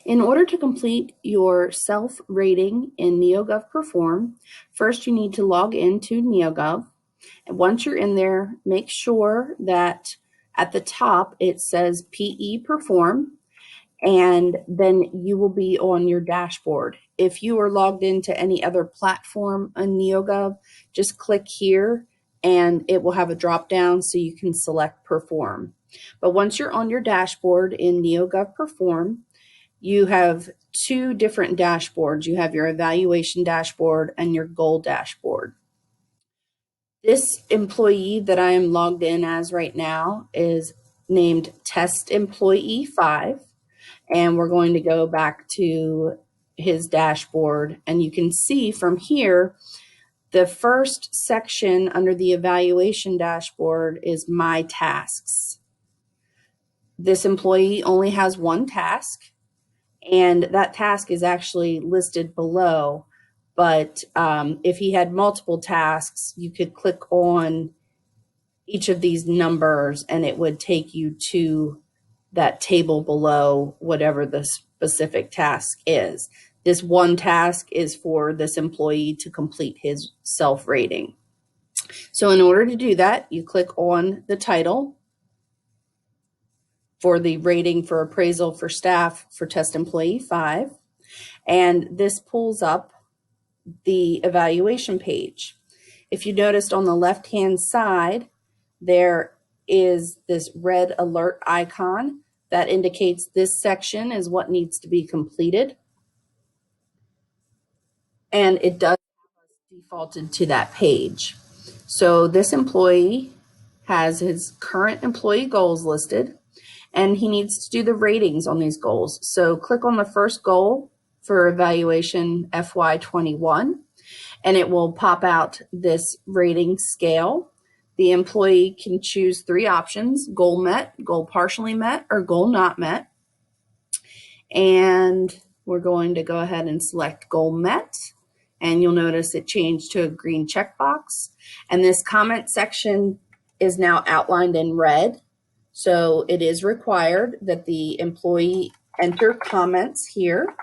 In order to complete your self-rating in NEOGOV Perform, first you need to log into NEOGOV. And once you're in there, make sure that at the top it says PE Perform, and then you will be on your dashboard. If you are logged into any other platform on NEOGOV, just click here and it will have a drop down so you can select Perform. But once you're on your dashboard in NEOGOV Perform, you have two different dashboards. You have your evaluation dashboard and your goal dashboard. This employee that I am logged in as right now is named Test Employee 5, and we're going to go back to his dashboard, and you can see from here the first section under the evaluation dashboard is My Tasks. This employee only has one task, and that task is actually listed below. But if he had multiple tasks, you could click on each of these numbers and it would take you to that table below whatever the specific task is. This one task is for this employee to complete his self-rating. So in order to do that, you click on the title for the rating for appraisal for staff for Test Employee 5, and this pulls up the evaluation page. If you noticed on the left-hand side, there is this red alert icon that indicates this section is what needs to be completed. And it does have us defaulted to that page. So this employee has his current employee goals listed, and he needs to do the ratings on these goals. So click on the first goal for evaluation FY21, and it will pop out this rating scale. The employee can choose three options: goal met, goal partially met, or goal not met. And we're going to go ahead and select goal met, and you'll notice it changed to a green checkbox. And this comment section is now outlined in red. So it is required that the employee enter comments here.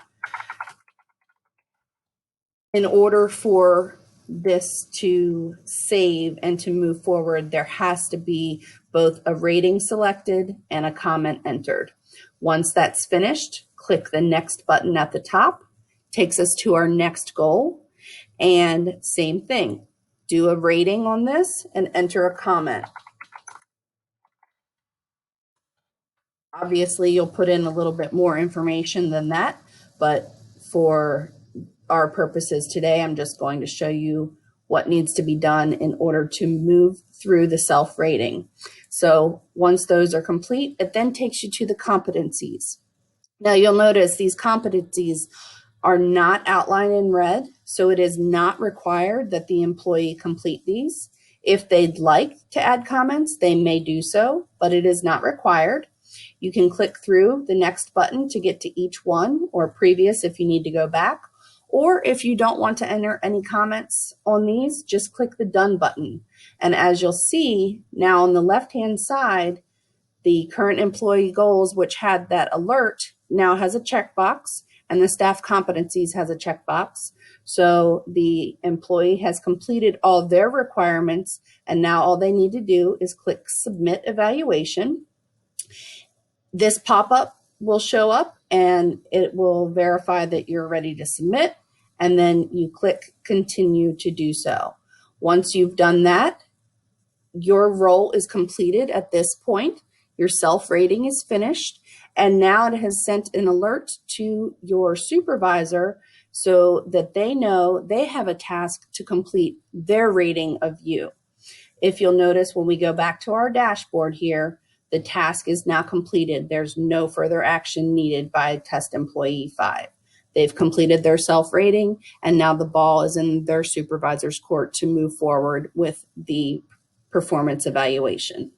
In order for this to save and to move forward, there has to be both a rating selected and a comment entered. Once that's finished, click the next button at the top, takes us to our next goal, and same thing, do a rating on this and enter a comment. Obviously, you'll put in a little bit more information than that, but for our purposes today, I'm just going to show you what needs to be done in order to move through the self-rating. So once those are complete, it then takes you to the competencies. Now you'll notice these competencies are not outlined in red, so it is not required that the employee complete these. If they'd like to add comments, they may do so, but it is not required. You can click through the next button to get to each one, or previous if you need to go back. Or if you don't want to enter any comments on these, just click the done button. And as you'll see now on the left-hand side, the current employee goals, which had that alert, now has a checkbox, and the staff competencies has a checkbox. So the employee has completed all their requirements, and now all they need to do is click Submit Evaluation. This pop-up will show up and it will verify that you're ready to submit, and then you click Continue to do so. Once you've done that, your role is completed at this point. Your self-rating is finished, and now it has sent an alert to your supervisor so that they know they have a task to complete their rating of you. If you'll notice, when we go back to our dashboard here, the task is now completed. There's no further action needed by Test Employee 5. They've completed their self-rating, and now the ball is in their supervisor's court to move forward with the performance evaluation.